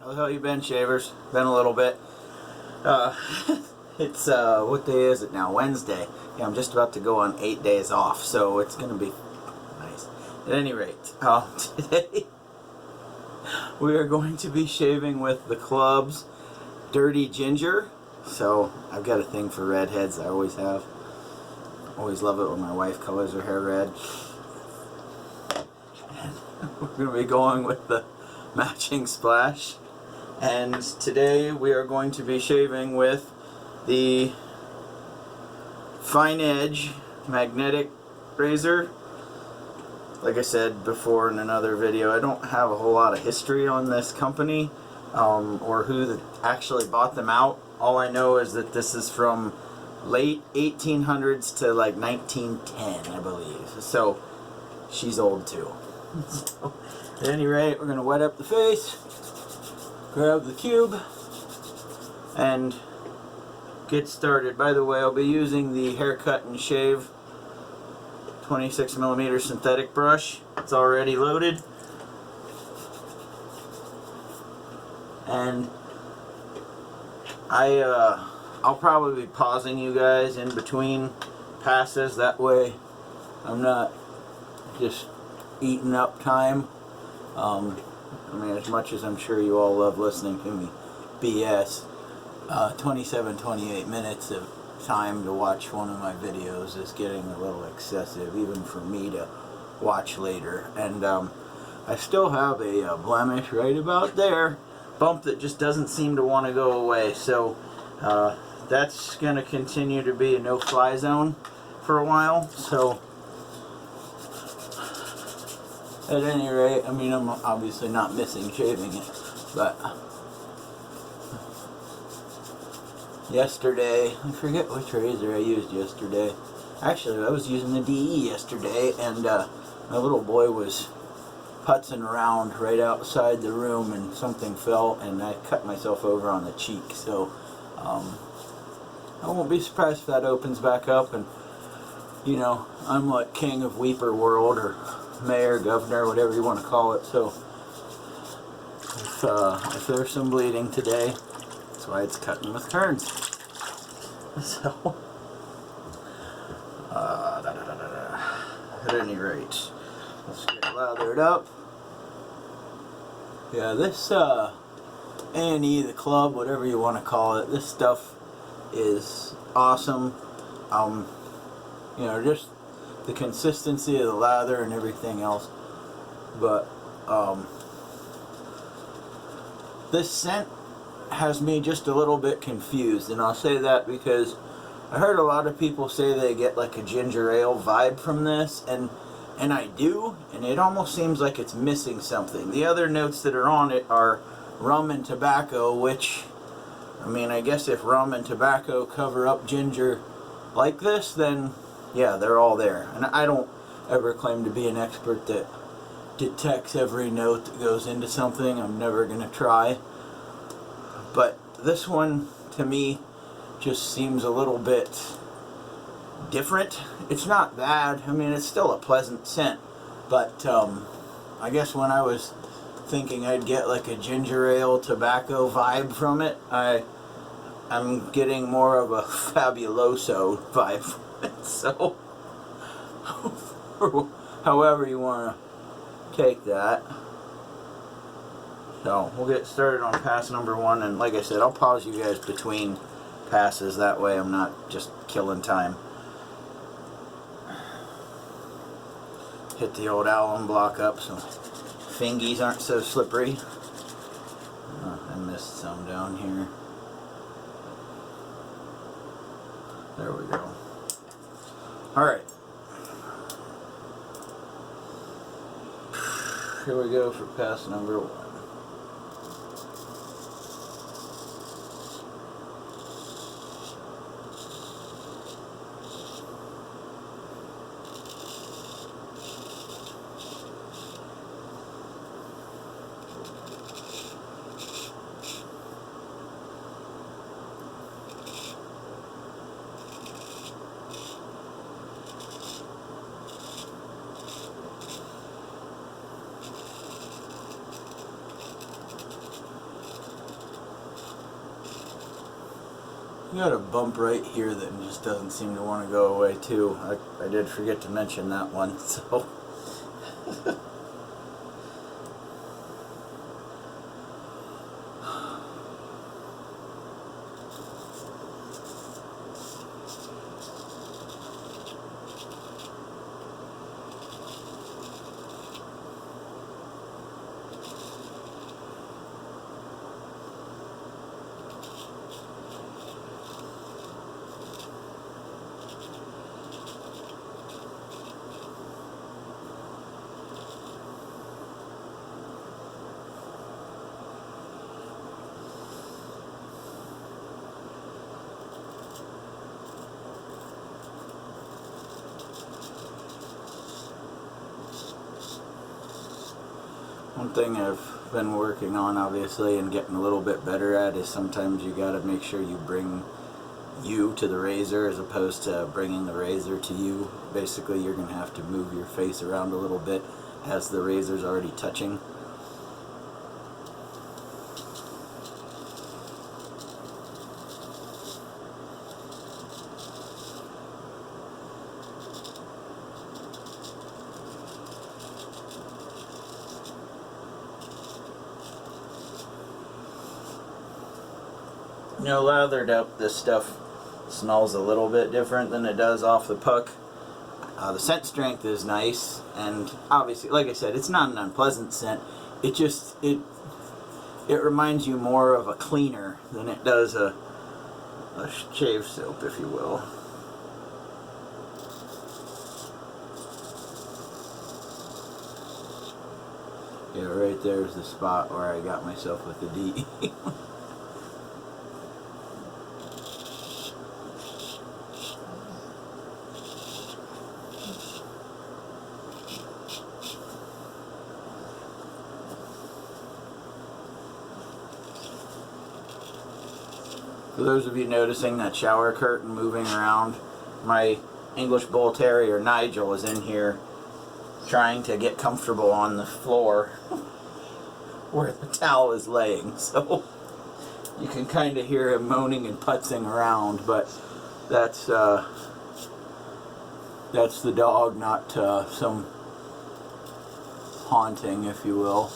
How you been, shavers? Been a little bit. Uh, it's what day is it now? Wednesday. Yeah, I'm just about to go on 8 days off, so it's gonna be nice. At any rate, today we are going to be shaving with the club's Dirty Ginger. So I've got a thing for redheads. I always have. Always love it when my wife colors her hair red. And we're going to be going with the matching splash. And today we are going to be shaving with the Finedge magnetic razor. Like I said before in another video, I don't have a whole lot of history on this company or who actually bought them out. All I know is that this is from late 1800s to like 1910, I believe. So she's old too. So, at any rate, we're going to wet up the face, grab the cube, and get started. By the way, I'll be using the Haircut and Shave 26mm synthetic brush. It's already loaded. And I'll probably be pausing you guys in between passes. That way I'm not just eating up time. I mean, as much as I'm sure you all love listening to me BS, 27-28 minutes of time to watch one of my videos is getting a little excessive, even for me to watch later. And I still have a blemish right about there, bump that just doesn't seem to want to go away. So that's going to continue to be a no-fly zone for a while. So at any rate, I mean, I'm obviously not missing shaving it, but yesterday, I forget which razor I used yesterday. Actually, I was using the DE yesterday, and my little boy was putzing around right outside the room, and something fell, and I cut myself over on the cheek. So I won't be surprised if that opens back up, and you know, I'm like king of Weeper World, or mayor, governor, whatever you want to call it. So if there's some bleeding today, that's why it's cutting with turns. So at any rate, let's get lathered up. Yeah, this A&E, the club, whatever you want to call it, this stuff is awesome. You know, just the consistency of the lather and everything else. But this scent has me just a little bit confused, and I'll say that because I heard a lot of people say they get like a ginger ale vibe from this, and I do, and it almost seems like it's missing something. The other notes that are on it are rum and tobacco, which, I mean, I guess if rum and tobacco cover up ginger like this, then yeah, they're all there. And I don't ever claim to be an expert that detects every note that goes into something. I'm never going to try. But this one, to me, just seems a little bit different. It's not bad. I mean, it's still a pleasant scent. But I guess when I was thinking I'd get like a ginger ale tobacco vibe from it, I'm getting more of a Fabuloso vibe from it. So however you want to take that. So we'll get started on pass number 1, and like I said, I'll pause you guys between passes, that way I'm not just killing time. Hit the old alum block up so fingies aren't so slippery. I missed some down here. There we go. Alright. Here we go for pass number 1. You got a bump right here that just doesn't seem to want to go away too. I did forget to mention that one, so. One thing I've been working on, obviously, and getting a little bit better at is sometimes you gotta make sure you bring you to the razor as opposed to bringing the razor to you. Basically, you're gonna have to move your face around a little bit as the razor's already touching. You know, lathered up, this stuff smells a little bit different than it does off the puck. The scent strength is nice, and obviously, like I said, it's not an unpleasant scent. It just, it reminds you more of a cleaner than it does a shave soap, if you will. Yeah, right there's the spot where I got myself with the D. For those of you noticing that shower curtain moving around, my English Bull Terrier Nigel is in here trying to get comfortable on the floor where the towel is laying. So you can kind of hear him moaning and putzing around, but that's the dog, not some haunting, if you will.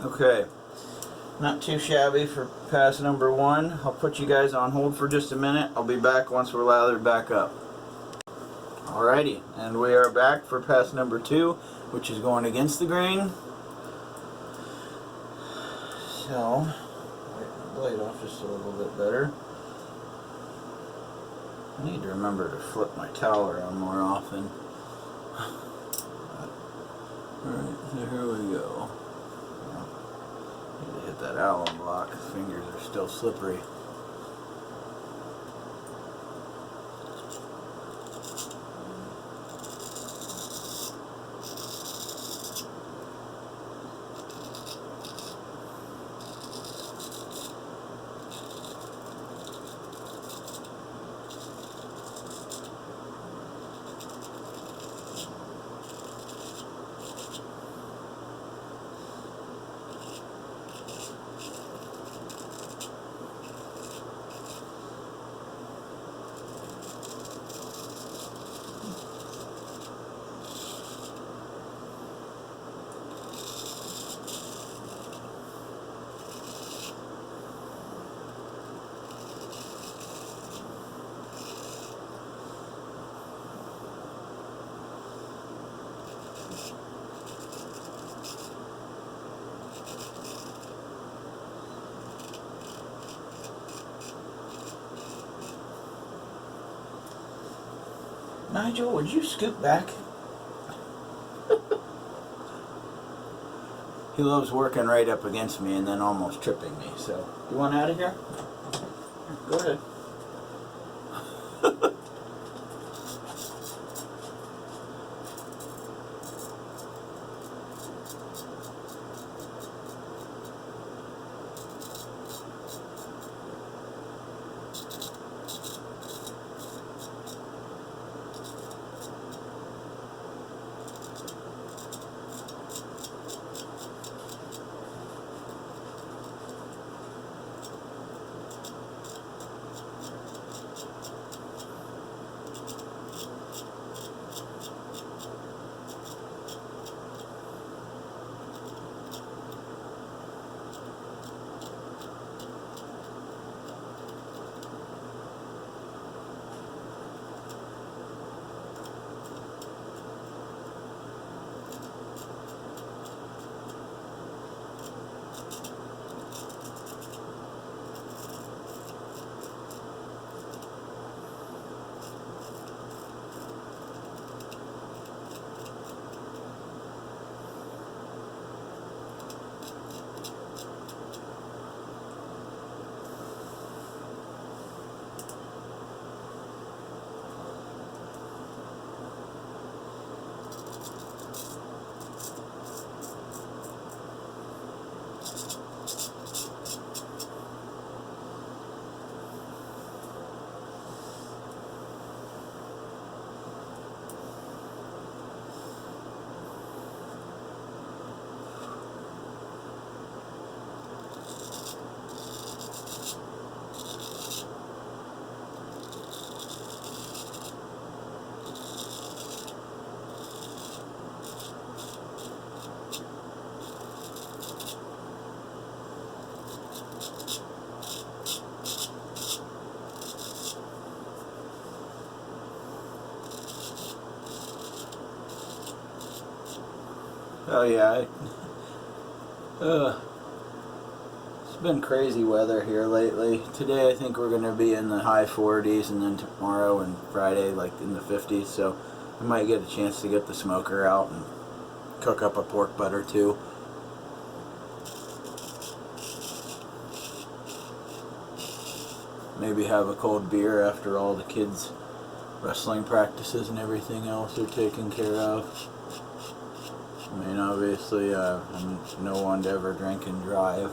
Okay, not too shabby for pass number 1. I'll put you guys on hold for just a minute. I'll be back once we're lathered back up. Alrighty, and we are back for pass number 2, which is going against the grain. So, wipe the blade off just a little bit better. I need to remember to flip my towel around more often. Alright, so here we go. Need to hit that alum block. His fingers are still slippery. Nigel, would you scoot back? He loves working right up against me and then almost tripping me, so. You want out of here? Go ahead. Oh yeah, it's been crazy weather here lately. Today I think we're going to be in the high 40s, and then tomorrow and Friday like in the 50s, so I might get a chance to get the smoker out and cook up a pork butt or two. Maybe have a cold beer after all the kids' wrestling practices and everything else are taken care of. I mean, obviously, I'm no one to ever drink and drive.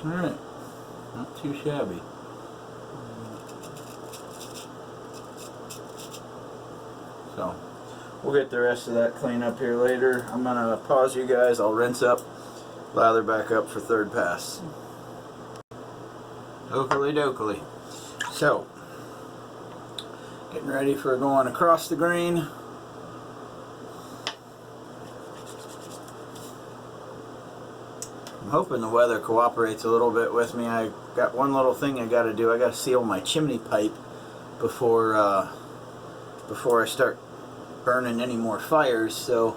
Alright, not too shabby. So, we'll get the rest of that clean up here later. I'm going to pause you guys, I'll rinse up, lather back up for third pass. Oakley dokley. So, getting ready for going across the green. I'm hoping the weather cooperates a little bit with me. I got one little thing I got to do. I got to seal my chimney pipe before I start burning any more fires. So,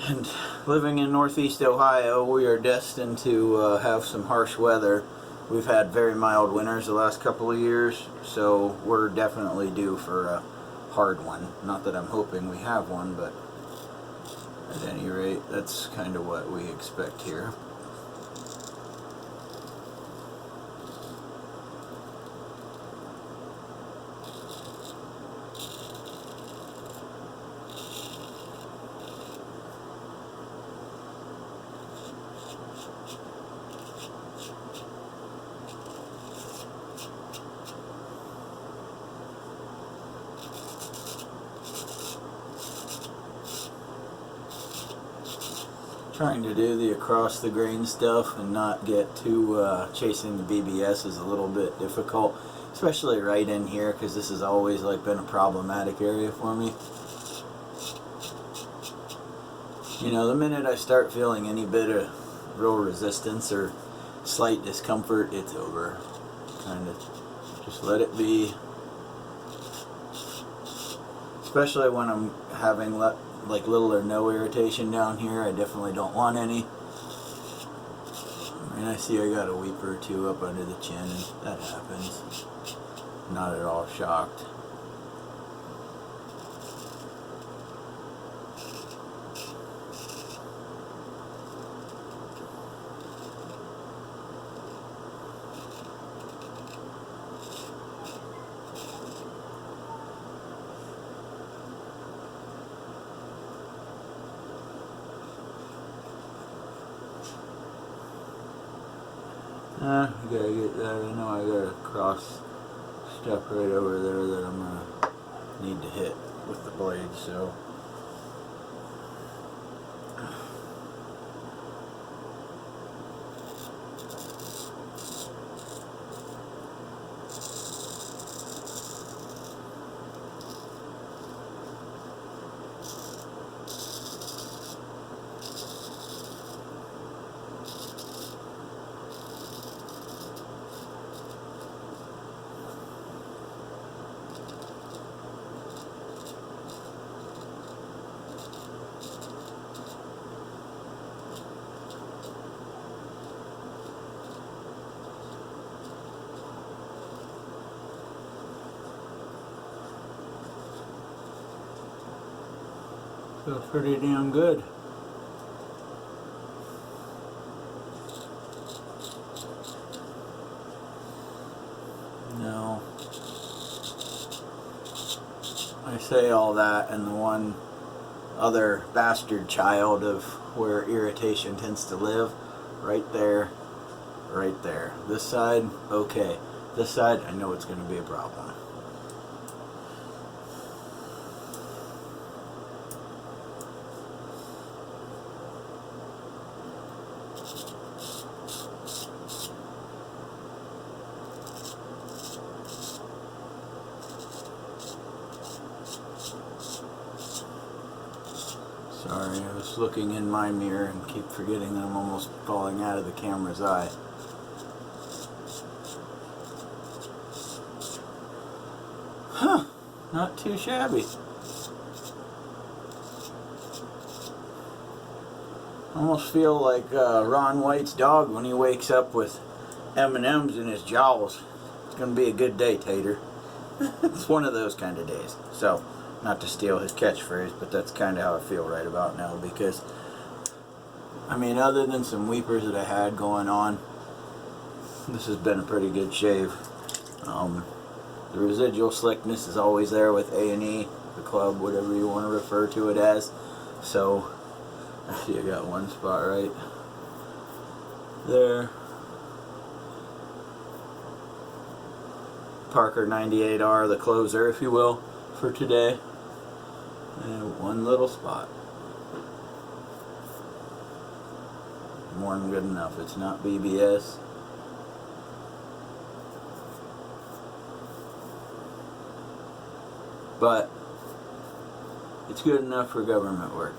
and living in Northeast Ohio, we are destined to have some harsh weather. We've had very mild winters the last couple of years, so we're definitely due for a hard one. Not that I'm hoping we have one, but at any rate, that's kind of what we expect here. Trying to do the across the grain stuff and not get too chasing the BBS is a little bit difficult, especially right in here, because this has always like been a problematic area for me. You know, the minute I start feeling any bit of real resistance or slight discomfort, it's over. Kind of just let it be. Especially when I'm having like little or no irritation down here, I definitely don't want any. I mean, I see I got a weeper or two up under the chin, and that happens. Not at all shocked. I gotta get that. I know I got a cross step right over there that I'm gonna need to hit with the blade, so. Feels pretty damn good. No. I say all that, and the one other bastard child of where irritation tends to live, right there, right there. This side, okay. This side, I know it's going to be a problem. Sorry, I was looking in my mirror and keep forgetting that I'm almost falling out of the camera's eye. Not too shabby. Almost feel like Ron White's dog when he wakes up with M&Ms in his jowls. It's going to be a good day, Tater. It's one of those kind of days. So, not to steal his catchphrase, but that's kind of how I feel right about now, because, I mean, other than some weepers that I had going on, this has been a pretty good shave. The residual slickness is always there with A&E, the club, whatever you want to refer to it as. So, I see I got one spot right there. Parker 98R, the closer, if you will, for today. And one little spot. More than good enough. It's not BBS. But it's good enough for government work.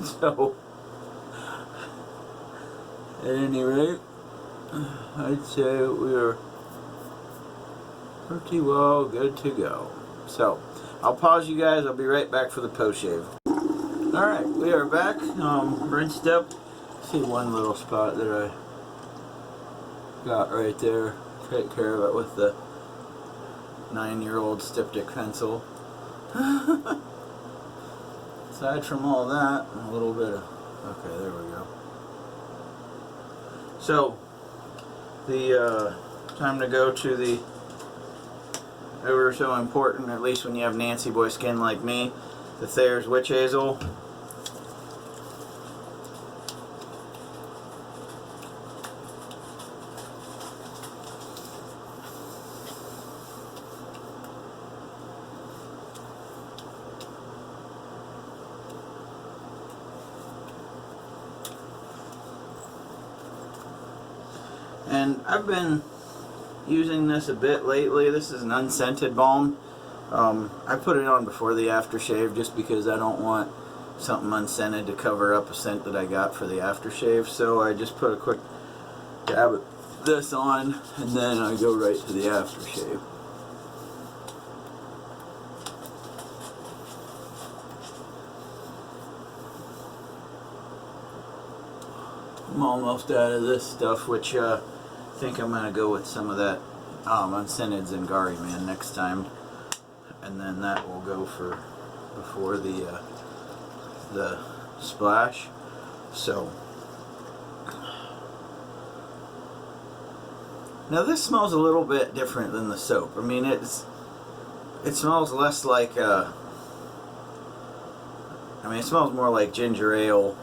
So, at any rate, I'd say we are pretty well good to go. So, I'll pause you guys. I'll be right back for the post shave. Alright, we are back. Rinsed up. See one little spot that I got right there. Take care of it with the 9-year-old styptic pencil. Aside from all that, a little bit of... Okay, there we go. So, the time to go to the ever so important, at least when you have Nancy boy skin like me, the Thayer's Witch Hazel. And I've been using this a bit lately. This is an unscented balm. I put it on before the aftershave just because I don't want something unscented to cover up a scent that I got for the aftershave. So I just put a quick dab of this on, and then I go right to the aftershave. I'm almost out of this stuff, which I think I'm going to go with some of that unscented Zingari Man next time, and then that will go for before the splash. So now this smells a little bit different than the soap. I mean, it smells less like it smells more like ginger ale,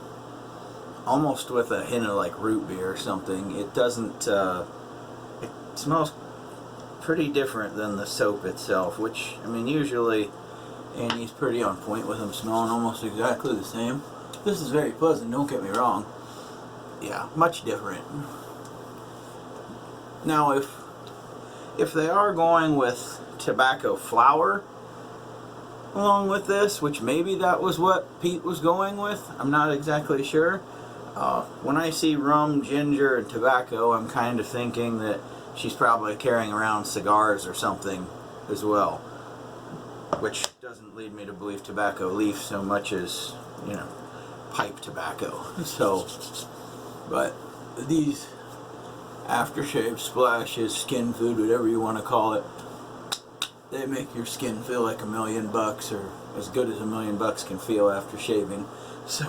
almost with a hint of like root beer or something. It doesn't, it smells pretty different than the soap itself, which, I mean, usually Annie's pretty on point with them smelling almost exactly the same. This is very pleasant, don't get me wrong. Yeah, much different. Now, if they are going with tobacco flower along with this, which maybe that was what Pete was going with, I'm not exactly sure. When I see rum, ginger, and tobacco, I'm kind of thinking that she's probably carrying around cigars or something as well, which doesn't lead me to believe tobacco leaf so much as, you know, pipe tobacco. So, but these aftershave splashes, skin food, whatever you want to call it, they make your skin feel like $1,000,000, or as good as $1,000,000 can feel after shaving. So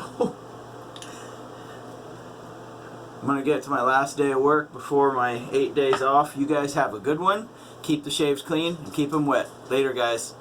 I'm going to get to my last day of work before my 8 days off. You guys have a good one. Keep the shaves clean and keep them wet. Later, guys.